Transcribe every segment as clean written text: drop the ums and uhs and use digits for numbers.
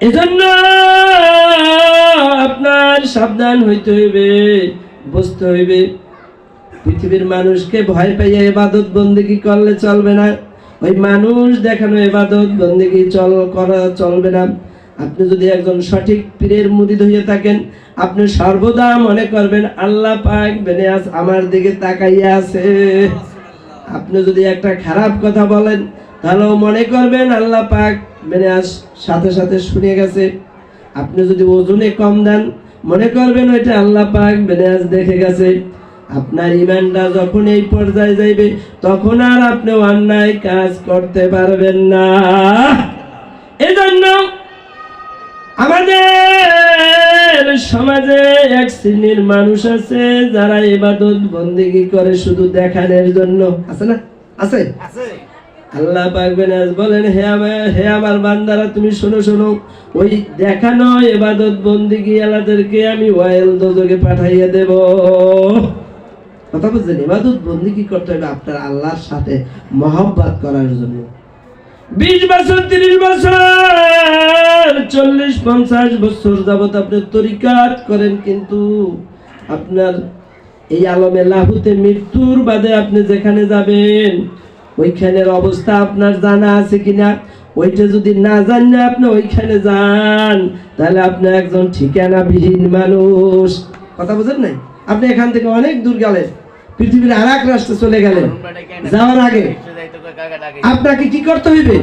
এজন্য আপনার সাবধান হইতে হইবে, বুঝতে হইবে পৃথিবীর মানুষকে ভয় পাইয়া ইবাদত বন্দেগী করলে চলবে না। ওই মানুষ দেখানো ইবাদত বন্দেগী করা চলবে না। আপনি যদি একজন সঠিক পীরের মুরিদ হয়ে থাকেন, আপনি সর্বদা মনে করবেন আল্লাহ পাক বেনিয়াজ আমার দিকে তাকাইয়া আছে। আপনি যদি একটা খারাপ কথা বলেন, তাহলেও মনে করবেন আল্লাহ পাক বেনিয়াজ সাথে সাথে শুনে গেছে। আপনি যদি ওজনে কম দেন, মনে করবেন ওইটা আল্লাহ পাক বেনিয়াজ দেখে গেছে। আপনার ইমানটা যখন এই পর্যায়ে যাইবে, তখন আর আপনি অন্যায় কাজ করতে পারবেন না। এজন্য আমাদের সমাজে এক শ্রেণীর মানুষ আছে যারা ইবাদত বন্দেগী করে শুধু দেখানোর জন্য। আছে না? আছে। আল্লাহ পাক বলেন, হে আমার বান্দারা, তুমি শোনো শোনো, ওই দেখানো ইবাদত বন্দেগী আলাদেরকে আমি ওয়াইল দোজখে পাঠাইয়া দেব। কথা বুঝছেন? ইবাদত বন্দেগী করতে হবে আপনার আল্লাহর সাথে মহব্বত করার জন্য। 20 বছর 30 বছর 40-50 বছর যাবত আপনি তরিকাত করেন, কিন্তু আপনার এই আলমে লাহুতে মৃত্যুর বাদে আপনি যেখানে যাবেন, ওইখানের অবস্থা আপনার জানা আছে কিনা? ওইটা যদি না জানেন আপনি ওইখানে যান, তাহলে আপনি একজন ঠিকানাবিহীন মানুষ। কথা বুঝেন নাই? আপনি এখান থেকে অনেক দূর গেলেন, পৃথিবীর আর এক রাষ্ট্রে চলে গেলেন, যাওয়ার আগে আপনাকে কি করতে হইবে?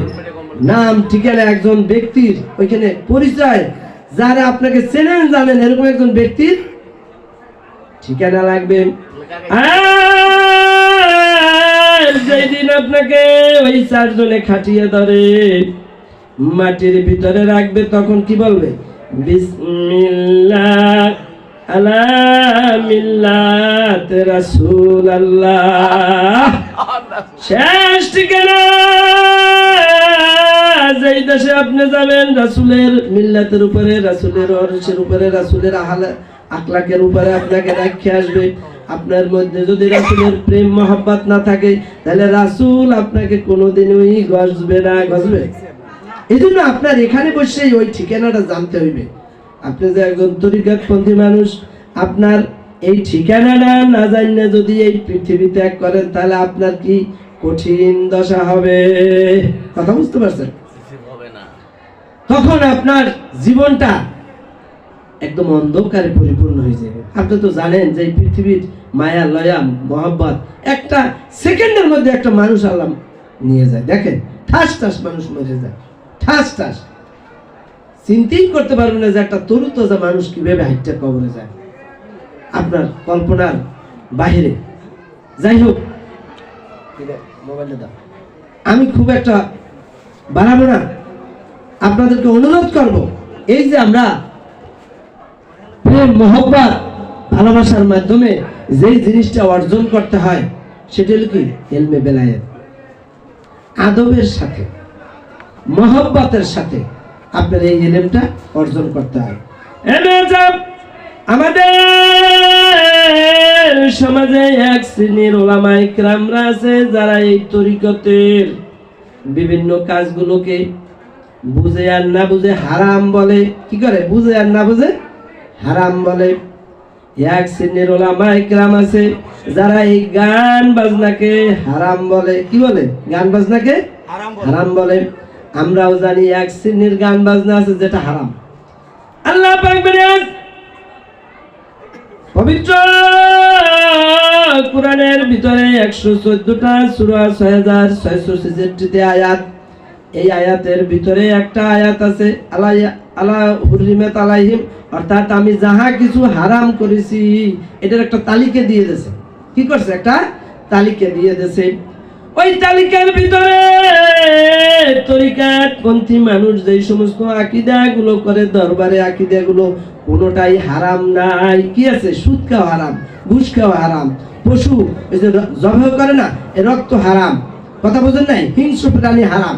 নাম ঠিকানা একজন ব্যক্তির ওইখানে পরিচয়, যারা আপনাকে চেনেন জানেন এরকম একজন ব্যক্তির ঠিকানা লাগবে। যেদিন আপনাকে ওই 4 জনে খাটিয়ে ধরে মাটির ভিতরে রাখবে, তখন কি বলবে? বিসমিল্লাহ আলা মিল্লাতে রাসূলুল্লাহ। শেষ ঠিকানা যেই দেশে আপনি যাবেন, রাসূলের মিল্লাতের উপরে, রাসূলের ওরসের উপরে, রাসূলের আখলাকের উপরে আপনাকে রেখে আসবে। আপনার মধ্যে যদি রাসূলের প্রেম মহব্বত না থাকে, তাহলে রাসূল আপনাকে কোনোদিনই গজবে না। গজবে? এই জন্য আপনার এখানে বসে ওই ঠিকানাটা জানতে হইবে। আপনি যে একজন তরিকাতপন্থী মানুষ, আপনার এই ঠিকানাটা না জানলে যদি এই পৃথিবী ত্যাগ করেন, তাহলে আপনার কি কঠিন দশা হবে। কথা বুঝতে পারছেন? তখন আপনার জীবনটা একদম অন্ধকারে পরিপূর্ণ হয়ে যাবে। আপনি তো জানেন যে পৃথিবীর মায়া লয়া মহব্বত একটা সেকেন্ডের মধ্যে একটা মানুষ আল্লাহ নিয়ে যায়। দেখেন, ঠাস ঠাস মানুষ মরে যায়, ঠাস ঠাস। চিন্তাই করতে পারবেন না যে একটা তরুতাজা মানুষ কিভাবে হাইটটা কবরে যায়, আপনার কল্পনার বাহিরে। যাই হোক, মোবাইলটা দাও। আমি খুব একটা বাড়াবো না, আপনাদেরকে অনুরোধ করব, এই যে আমরা প্রেম মহব্বত ভালোবাসার মাধ্যমে যেই জিনিসটা অর্জন করতে হয়, সেটা হলো কি? ইলমে বেলায়েত, আদবের সাথে মহব্বতের সাথে আপনার এই ইলমটা অর্জন করতে হয়। আমাদের সমাজে এক শ্রেণীর উলামায়ে কিরামরা আছে যারা এই তরিকতের বিভিন্ন কাজগুলোকে বুঝে আর না বুঝে হারাম বলে। কি করে? বুঝে আর না বুঝে হারাম বলে। এক শ্রেণীর উলামায়ে কিরাম আছে যারা এই গান বাজনাকে হারাম বলে। কি বলে? গান বাজনাকে হারাম বলে। আমরাও জানি এক শ্রেণীর গান বাজনা আছে যেটা হারাম। আল্লাহ পাক বলেন পবিত্র কোরআনের ভিতরে 114টা সূরা 6666 আয়াত। এই আয়াতের ভিতরে একটা আয়াত আছে আলা হুররিমাত আলাইহিম, অর্থাৎ আমি যাহা কিছু হারাম করেছি এটার একটা তালিকা দিয়ে দিয়েছে। কি করছে? একটা তালিকা দিয়ে দিয়েছে। ওই তালিকার ভিতরে তরিকাতপন্থী মানুষ যেই সমস্ত আকীদাগুলো করে, দরবারে আকীদাগুলো কোনোটাই হারাম নাই। কি আছে? সুদ খাওয়া হারাম, ঘুষ খাওয়া হারাম, পশু এই যে জবাই করে না, এ রক্ত হারাম। কথা বোঝেন নাই? হিংস্র প্রাণী হারাম।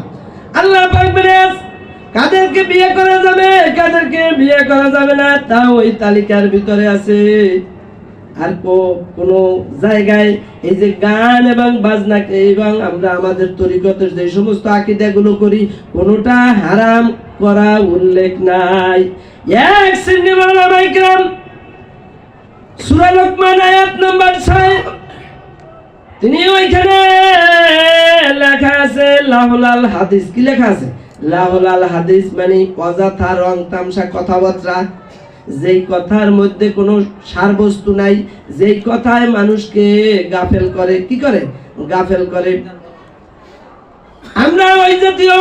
আল্লাহ পাক বলেন কাদেরকে বিয়ে করা যাবে, কাদেরকে বিয়ে করা যাবে না, তা ওই তালিকার ভিতরে আছে। আর কোনো জায়গায় এই যে গান এবং বাজনাকে এবং আমরা আমাদের তরিকতের যে সমস্ত আকীদাগুলো করি কোনোটা হারাম করা উল্লেখ নাই। এক শ্রেণীর উলামায়ে কেরাম সূরা লোকমান আয়াত নম্বর 6 তিনি ওইখানে লেখা আছে লাহুলাল হাদিস। কি লেখা আছে? লাহুলাল হাদিস মানে অযথা রং তামসা কথাবার্তা, যেই কথার মধ্যে কোনো সারবস্তু নাই, যেই কথায় মানুষকে গাফেল করে। কি করে? গাফেল করে। আমরা ওই জাতীয়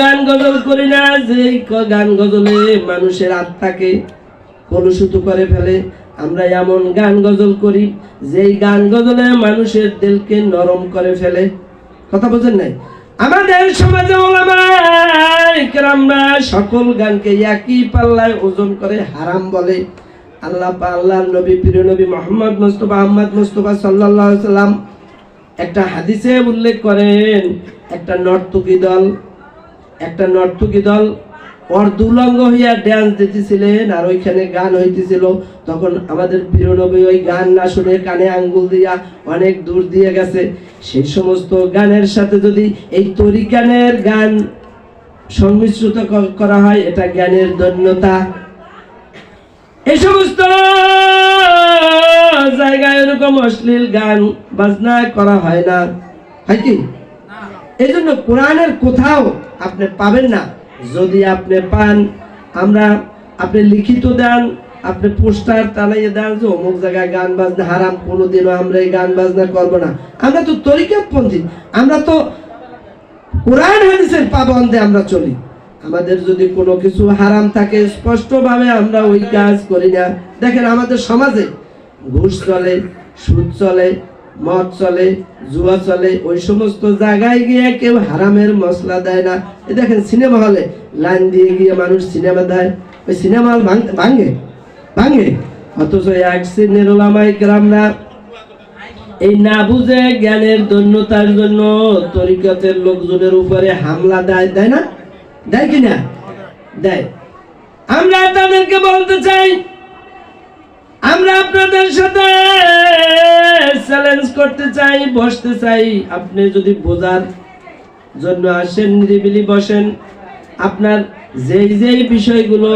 গান গজল করি না, যেই গান গজলে মানুষের আত্মাকে কলুষিত করে ফেলে। আমরা এমন গান গজল করি যেই গান গজলে মানুষের দিলকে নরম করে ফেলে। কথা বোঝেন নাই? আমাদের সমাজে উলামায়ে কেরামরা সকল গানকে একই পাল্লায় ওজন করে হারাম বলে। আল্লাহর নবী প্রিয় নবী মুহাম্মদ মুস্তাফা আহমদ মুস্তাফা সাল্লাল্লাহু আলাইহি সাল্লাম একটা হাদিসে উল্লেখ করেন, একটা নর্তকী দল অর্ধুলঙ্গ হইয়া ড্যান্স দিতেছিলেন আর ওইখানে গান হইতেছিল। তখন আমাদের প্রিয় নবী ওই গান না শুনে কানে আঙ্গুল দিয়া অনেক দূর দিয়ে গেছে। সেই সমস্ত গানের সাথে যদি এই তরিকানের গান সংমিশ্রিত করা হয়, এটা জ্ঞানের ধন্যতা। এই সমস্ত জায়গায় এরকম অশ্লীল গান বাজনা করা হয় না, হয় কি? এই জন্য কোরআনের কোথাও আপনি পাবেন না। যদি আপনি পান, আপনি লিখিত দেন, আপনি পোস্টার টানাইয়ে দেন যে অমুক জায়গায় গান বাজনা হারাম, কোনোদিনও আমরা এই গান বাজনা করবো না। আমরা তো তরিকাতপন্থী, আমরা তো কোরআন হাদিসের পাবন্দে আমরা চলি। আমাদের যদি কোনো কিছু হারাম থাকে স্পষ্টভাবে আমরা ওই কাজ করি না। দেখেন আমাদের সমাজে ঘুষ চলে, সুদ চলে, মদ চলে, জুয়া চলে। ওই সমস্ত জায়গায় গিয়ে কেউ হারামের মশলা দেয় না। দেখেন সিনেমা হলে লাইন দিয়ে গিয়ে মানুষ সিনেমা দেয়, ওই সিনেমা হল ভাঙে। অথচ এক শ্রেণীর উলামায়ে কেরামরা এই না বুঝে জ্ঞানের ধন্যতার জন্য তরিকতের লোকজনের উপরে হামলা দেয় না? দেয় কিনা? দেয়। আমরা তাদেরকে বলতে চাই, আমরা আপনাদের সাথে চ্যালেঞ্জ করতে চাই, বসতে চাই। আপনি যদি বোঝার জন্য আসেন, নিরিবিলি বসেন। আপনার যেই বিষয়গুলো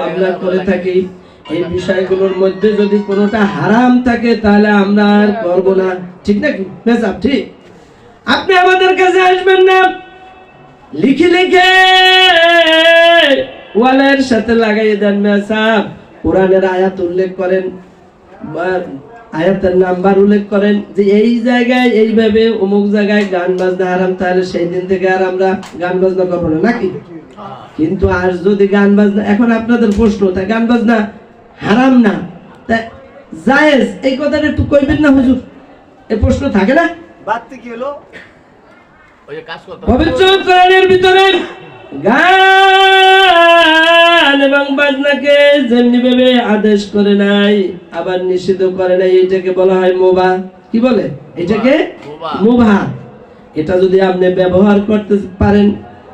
আমরা করে থাকি, এই বিষয়গুলোর মধ্যে যদি কোনোটা হারাম থাকে তাহলে আমরা আর করবো না। ঠিক নাকি? ঠিক। আপনি আমাদের কাছে আসবেন না, লিখে ওয়ালের সাথে লাগাইয়ে দেন মেসাব। কোরআনের আয়াত উল্লেখ করেন, আয়াতের নাম্বার উল্লেখ করেন যে এই জায়গায় এইভাবে অমুক জায়গায় গান বাজনা হারাম, তাহলে সেই দিন থেকে আর আমরা গান বাজনা করবো না, নাকি? কিন্তু আর যদি গান বাজনা, এখন আপনাদের প্রশ্ন, তাই গান বাজনা হারাম না, তা জায়েজ, এই কথাটা একটু কইবেন না হুজুর? এই প্রশ্ন থাকে না? বাড়তে কি হলো? পবিত্র কোরআনের ভিতরে গান এবং বাজনাকে যেমনি ভাবে আদেশ করে নাই, আবার নিষিদ্ধ করে নাই। এটাকে বলা হয় মুবাহ। কি বলে? এটাকে মুবাহ। এটা যদি আপনি ব্যবহার করতে পারেন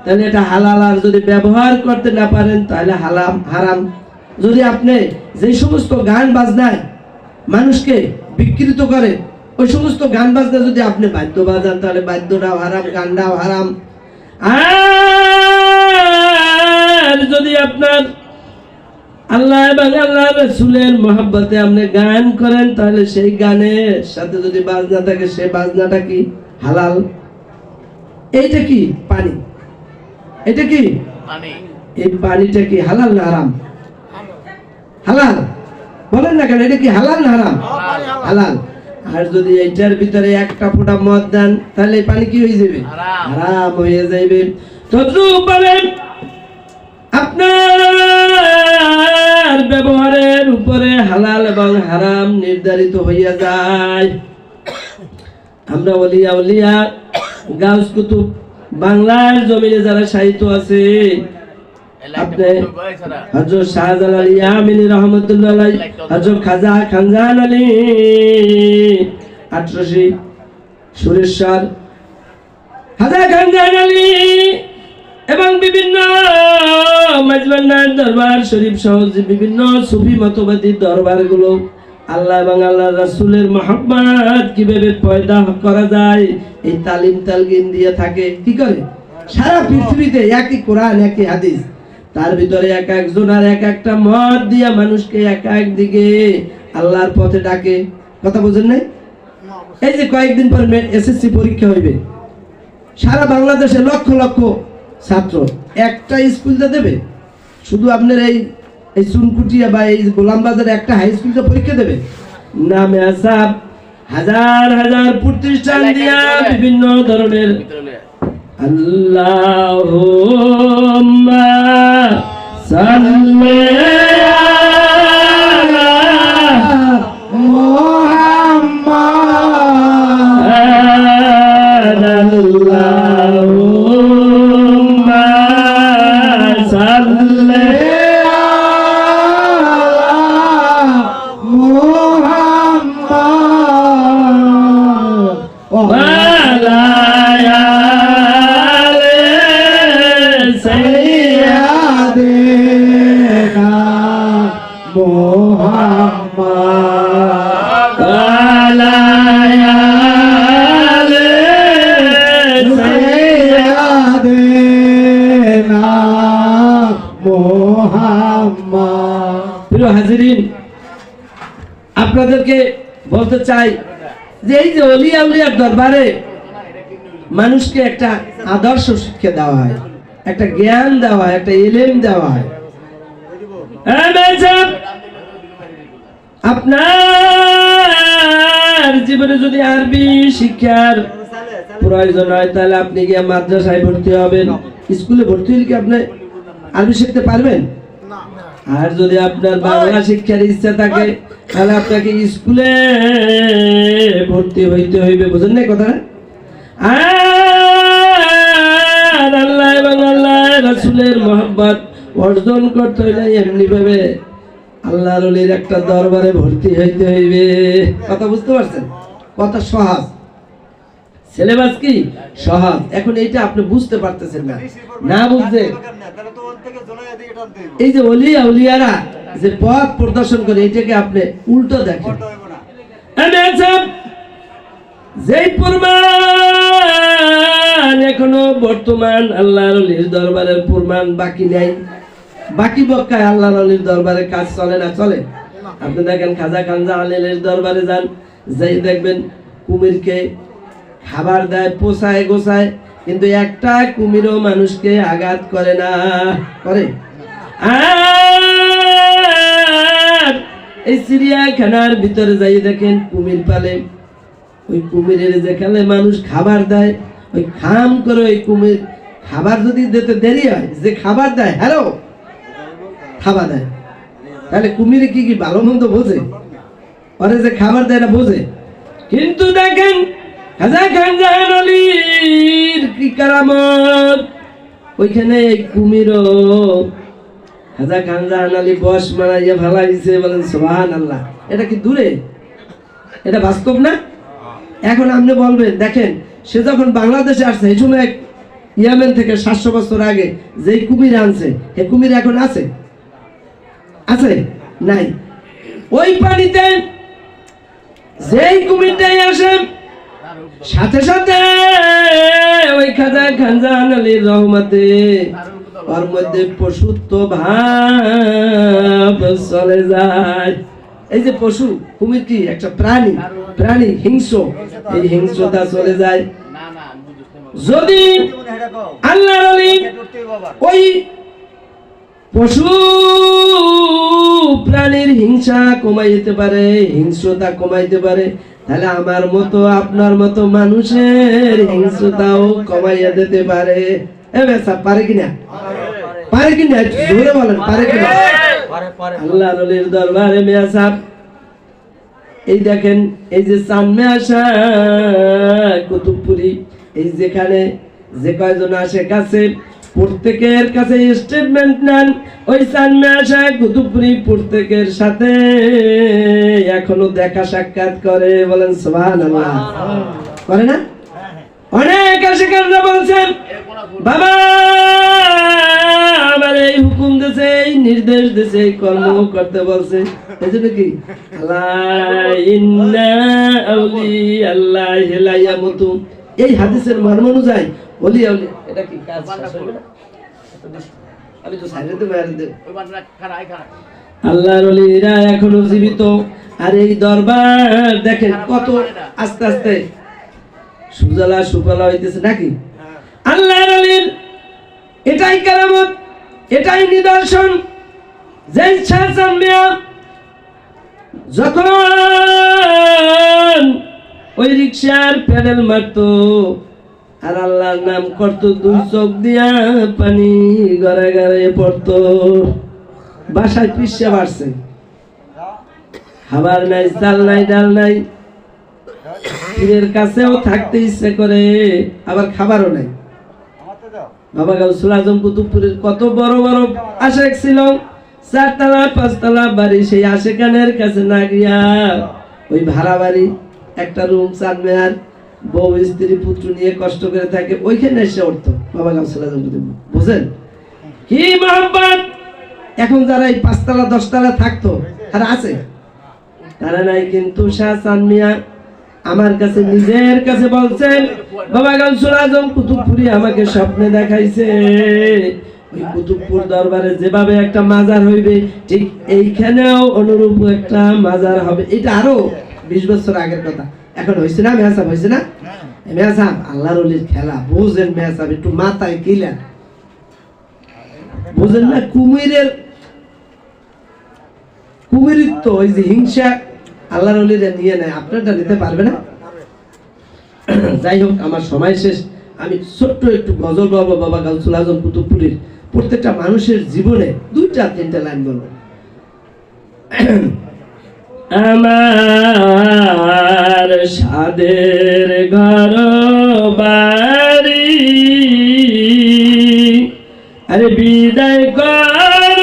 তাহলে এটা হালাল, আর যদি ব্যবহার করতে না পারেন তাহলে হারাম। যদি আপনি যে সমস্ত গান বাজনায় মানুষকে বিকৃত করে, ওই সমস্ত গান বাজনা যদি আপনি বাদ্য বাজান তাহলে বাদ্যটাও হারাম, গানটাও হারাম। আর যদি আপনার আল্লাহ এবং আল্লাহ রাসূলের মহব্বতে আপনি গান করেন তাহলে সেই গানের সাথে যদি বাজনা থাকে, সেই বাজনাটা কি? হালাল। এইটা কি? পানি। এটা কি? পানি। এই পানিটা কি হালাল না হারাম? হালাল। বলেন না কেন? এটা কি হালাল না হারাম? হালাল। আর যদি এইটার ভিতরে একটা ফোঁটা মদ দেন তাহলে পানি কি হয়ে যাবে? হারাম হয়ে যাবে। তদ্রূপভাবে আপনার ব্যবহারের উপরে হালাল এবং হারাম নির্ধারিত হইয়া যায়। আমরা ওলিয়া গাউস কুতুব বাংলার জমিনে যারা সাহিত্য আছে, আপনি হযরত শাহজালাল ইয়ামিনী রহমাতুল্লাহ আলাইহি, হযরত খাজা খানজান আলী 1800 সুরেশ্বর, খাজা খানজান আলী এবং বিভিন্ন মাজবান্ডার দরবার শরীফ সহ বিভিন্ন সুফি মতবাদী দরবারগুলো আল্লাহ এবং আল্লাহ রাসূলের মহব্বত কিভাবে পয়দা করা যায় এই তালিম তালকিন দিয়ে থাকে। কি করে? সারা পৃথিবীতে একই কোরআন একই হাদিস, তার ভিতরে এক একজন আর এক একটা মত দিয়া মানুষকে এক এক দিকে আল্লাহর পথে ডাকে। কথা বুঝেন নাই? এই যে কয়েকদিন পর এসএসসি পরীক্ষা হইবে, সারা বাংলাদেশে লক্ষ লক্ষ ছাত্র একটা স্কুলতে দেবে, শুধু আপনার এই চুনকুটিয়া বা এই গোলামবাজারে একটা হাই স্কুলতে পরীক্ষা দেবে? নামে আসাব হাজার হাজার প্রতিষ্ঠান দিয়া বিভিন্ন ধরনের আল্লাহুম্মা সাল্লি আলা মুহাম্মাদ আল্লাহুম্মা সাল্লি হাজিরিন, আপনাদেরকে বলতে চাই যে এই যে ওলিয়া উলিয়ার দরবারে মানুষকে একটা আদর্শ শিক্ষা দেওয়া হয়, একটা জ্ঞান দেওয়া হয়, একটা ইলম দেওয়া হয়। আপনার জীবনে যদি আরবি শিক্ষার প্রয়োজন হয় তাহলে আপনি গিয়ে মাদ্রাসায় ভর্তি হবেন। স্কুলে ভর্তি হলে কি আপনি আরবি শিখতে পারবেন? আর যদি আপনার বাংলা শিক্ষার ইচ্ছা থাকে তাহলে আপনাকে স্কুলে ভর্তি হইতে হইবে। বুঝেন না কথাটা? আর আল্লাহ এবং আল্লাহ রাসূলের মহব্বত অর্জন করতে হইলে এমনি ভাবে আল্লাহর ওলির একটা দরবারে ভর্তি হইতে হইবে। কথা বুঝতে পারছেন? কথা সহজ, সিলেবাস কি সহজ। এখন এইটা আপনি বুঝতে পারতেছেন না, না বুঝতে এই যে ওলিয়া উলিয়ারা যে পথ প্রদর্শন করে এটাকে আপনি উল্টো দেখেন। যেই প্রমাণ এখনো বর্তমান আল্লাহর ওলির দরবারের প্রমাণ বাকি নাই, বাকি বক্কায় আল্লাহর ওলির দরবারে কাজ চলে না? চলে। আপনি দেখেন খাজা খানজা আলীর দরবারে যান, যাই দেখবেন কুমিরকে খাবার দেয়, পোষায় গোছায়, কিন্তু একটা কুমিরও মানুষকে আঘাত করে না। করে? আর এই চিড়িয়াখানার ভিতরে যাই দেখেন কুমির পালে, ওই কুমিরের যেখানে মানুষ খাবার দেয় ওই খাম করে ওই কুমির খাবার যদি দিতে দেরি হয়, যে খাবার দেয় হ্যালো খাবার দেয়, তাহলে কুমিরে কি কি ভালো মন্দ বোঝে? ওরে যে খাবার দেয় না বোঝে। কিন্তু দেখেন খাজা খানজা আলীর কি কারামত, ওইখানে এই কুমিরও খাজা খানজা আলী বস মারাইয়া ভালাইছে। বলেন সুবহানাল্লাহ। এটা কি দূরে? এটা বাস্তব না? এখন আপনি বলবেন দেখেন সে যখন বাংলাদেশে আসছে এই সময় ইয়ামেন থেকে 700 বছর আগে যেই কুমির আনছে এই কুমির এখন আছে? আছে? নাই। ওই পানিতে যেই কুমিরটাই আসে সাথে সাথে ওই খাজা খানজা আলীর রহমতে ওর মধ্যে পশুত্ব ভাব চলে যায়। এই যে পশু, কুমির কি একটা প্রাণী, প্রাণী হিংস্র, এই হিংস্রতা চলে যায়। যদি আল্লাহর ওলি ওই পশু প্রাণীর হিংসা কমাইতে পারে, হিংস্রতা কমাইতে পারে, তাহলে আমার মতো আপনার মতো মানুষের হিংস্রতাও কমাইয়া দিতে পারে। পারে কিনা? পারে কিনা? জোরে বলেন, পারে কিনা? আল্লাহর ওলির দরবারে মিয়া সাহেব এই দেখেন এই যে চানমে আসা কুতুবপুরি, এই যেখানে যে কয়জন আসে কাছে প্রত্যেকের কাছে স্টেটমেন্ট নেন। ওই চানমে আসা কুতুবপুরি প্রত্যেকের সাথে এখনো দেখা সাক্ষাৎ করে। বলেন সুবহানাল্লাহ। করে না? অনেক আশিকরা বলছেন বাবা আমার এই হুকুম দিয়েছে, এই নির্দেশ দিয়েছে, এই কর্ম করতে বলছে। এই জন্য কি এই হাদিসের মর্ম অনুযায়ী ওলি আউলিয়া এটা কি কাজ আমি তো সাইরে দেব আল্লাহর ওলিরা এখনো জীবিত। আর এই দরবার দেখেন কত আস্তে আস্তে সুজলা সুফলা হইতেছে নাকি। আল্লাহর ওলির এটাই কারামত, এটাই নিদর্শন। যেই শাহজাহান মিয়া যখন ওই রিকশার প্যাডেল মারতো আর আল্লাহর নাম করতো, দুই চোখ দিয়া পানি গড়ে গড়ে পড়তো। বাসায় পিসা বাড়ছে, খাবার নাই, চাল নাই, ডাল নাই, পীরের কাছেও থাকতে ইচ্ছে করে, আবার খাবারও নাই। বাবা গাউসুল আজম কুতুবপুরের কত বড় বড় আশেক ছিল, 4 তলা 5 তলা বাড়ি, সেই আশেকানের কাছে না গিয়া ওই ভাড়া বাড়ি একটা রুম, 4 মেয়ার বউ স্ত্রী পুত্র নিয়ে কষ্ট করে থাকে, ওইখানে এসে উঠতো বাবা গাউসুল আজম কুতুবপুর। বুঝেন কি মহব্বত। এখন যারা এই 5 তলা 10 তলা থাকতো তারা আছে, তারা নাই। কিন্তু শাহজাহান মিয়া আমার কাছে নিজের কাছে বলছেন, বাবা গাউসুল আজম কুতুবপুরি আমাকে স্বপ্নে দেখাইছে ওই কুতুবপুর দরবারে যেভাবে একটা মাজার হইবে, ঠিক এইখানেও অনুরূপ একটা মাজার হবে। এটা আরো 20 বছর আগের কথা, এখন হয়েছে না মেয়া সাহেব, হয়েছে না মেয়া সাহেব। আল্লাহর ওলির খেলা বুঝেন মেয়া সাহেব, একটু মাথায় কিলেন, বুঝেন না। কুমিরিত্ব ওই যে হিংসা আল্লাহর ওলিরা নিয়ে নেয়, আপনারটা নিতে পারবে না। যাই হোক, আমার সময় শেষ। আমি ছোট্ট একটু গজল বলবো বাবা গাউসুল আজম কুতুবপুরীর। প্রত্যেকটা মানুষের জীবনে 2-3 লাইন বলবো। আমার সাদের ঘর বাড়ি, আরে বিদায় কর,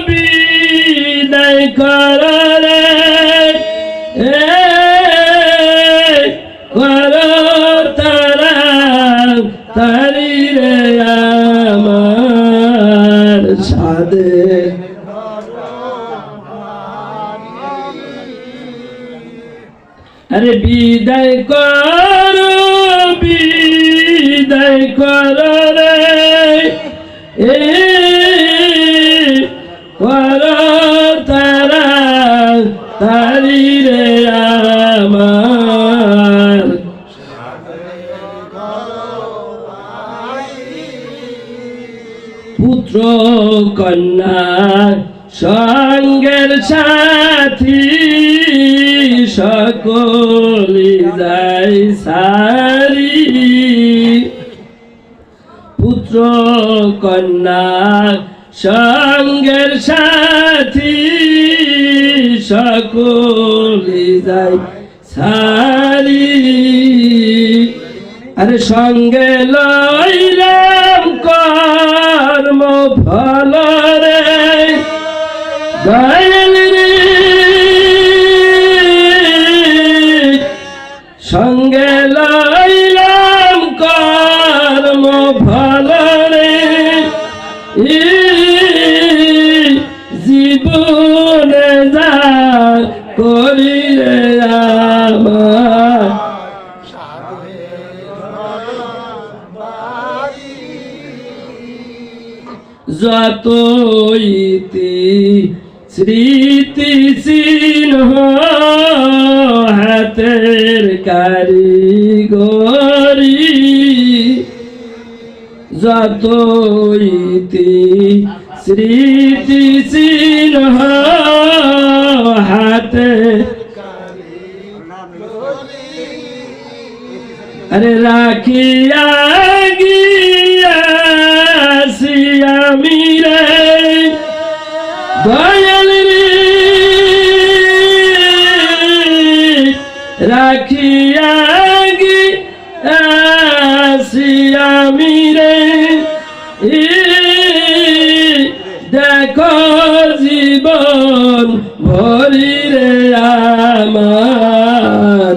বিদায় কর রে, কর তারা তারি রে আমার সাদের। আরে বিদায় কর, বিদায় কর রে, কর তারা তারি রে আমার পুত্র কন্যা সঙ্গের সাথী সকলি যাই সারি। পুত্র কন্যা সঙ্গের সাথী সকলি যাই সারি। আরে সঙ্গে লইলাম কর্ম ফল রে, দয়াল রে, সঙ্গে লইলাম কর্ম ফল রে, জীবনে যা করি রে আমার যত ইতি স্মৃতি চিহ্ন হাতের কারিগরি, যত ইতি স্মৃতি চিহ্ন হাতে, আরে রাখিয়া গিয়াছি আমি রে, দয়াল রে, রাখিয়া গিয়াছি আমি রে, দেখো জীবন ভরি রে আমার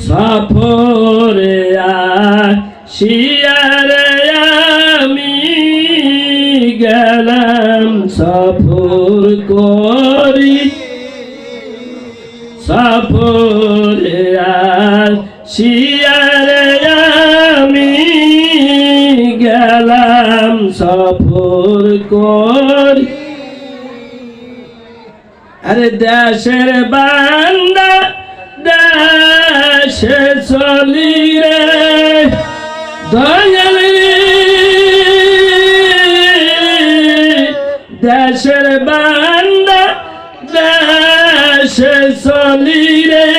সফরে শিয়ারে আমি গেলাম সফর করি সফরে শিয়ারে আমি গেলাম সফর করি আরে দেশের বান্দা দেশে চলি রে দয়াল দেশের বান্দা দেশে চলি রে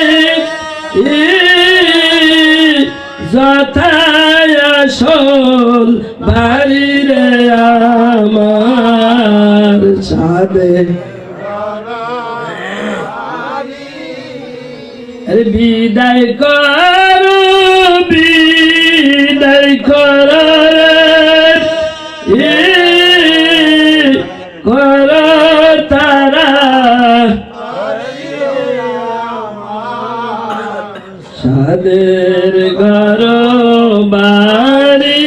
যথায় আসল বাড়ি রে আমার সাদে বিদায় কর বিদায় কর কর তারা সাদের ঘর বাড়ি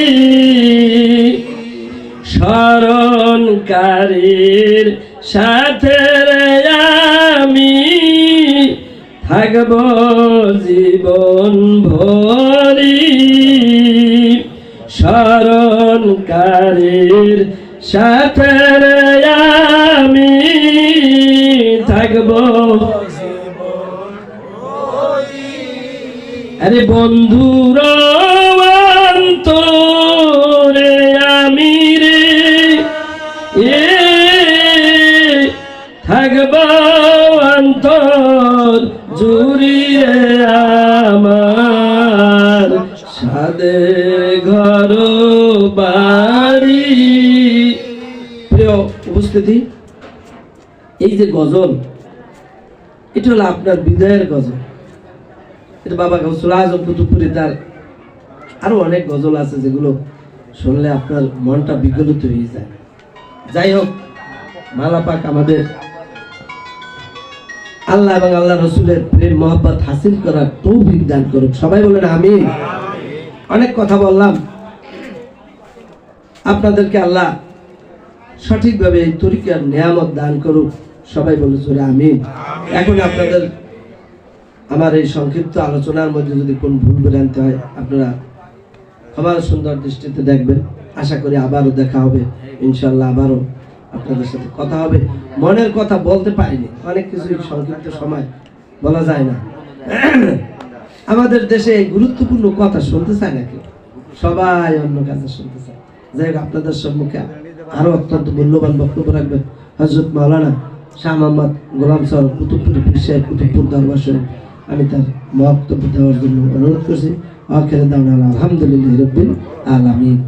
স্মরণকারীর সাথে আমি থাকব জীবন ভরি স্মরণকারীর সাথে আমি থাকব আরে বন্ধুর অন্তরে আমি রে থাকব অন্তর জুড়িয়ে আমার সাদের ঘর বাড়ি। প্রিয় উপস্থিতি, এই যে গজল এটা হলো আপনার বিদায়ের গজল। এটা বাবা গৌসুল আজম কুতুবপুরি তার আরো অনেক গজল আছে যেগুলো শুনলে আপনার মনটা বিগলিত হয়ে যায়। যাই হোক, মাওলা পাক আমাদের আল্লাহ এবং আল্লাহ রসুলের প্রেম মহব্বত হাসিল করার তৌফিক দান করুক। সবাই বলেন আমিন। অনেক কথা বললাম, আপনাদেরকে আল্লাহ সঠিকভাবে এই তরিকার নিয়ামত দান করুক। সবাই বলে জোরে আমিন। এখন আপনাদের আমার এই সংক্ষিপ্ত আলোচনার মধ্যে যদি কোন ভুল ভ্রান্তি হয় আপনারা আমার সুন্দর দৃষ্টিতে দেখবেন। আশা করি আবারও দেখা হবে ইনশাল্লাহ, আবারও আপনাদের সাথে কথা হবে। মনের কথা বলতে পারিনি, অনেক কিছু সংক্ষিপ্ত সময় বলা যায় না। আমাদের দেশে গুরুত্বপূর্ণ কথা শুনতে চায় না কেউ, সবাই অন্য কাজে শুনতে চায়। যাই হোক, আপনাদের সম্মুখে আরো অত্যন্ত মূল্যবান বক্তব্য রাখবেন হযরত মাওলানা শাহ মোহাম্মদ গোলাম সাহেব কুতুবপুরি পীর সাহেব কুতুবপুর দরবার শরীফ। আমি তার বক্তব্য দেওয়ার জন্য অনুরোধ করছি। আখির দাওয়ানা আলহামদুলিল্লাহি রাব্বিল আলামিন।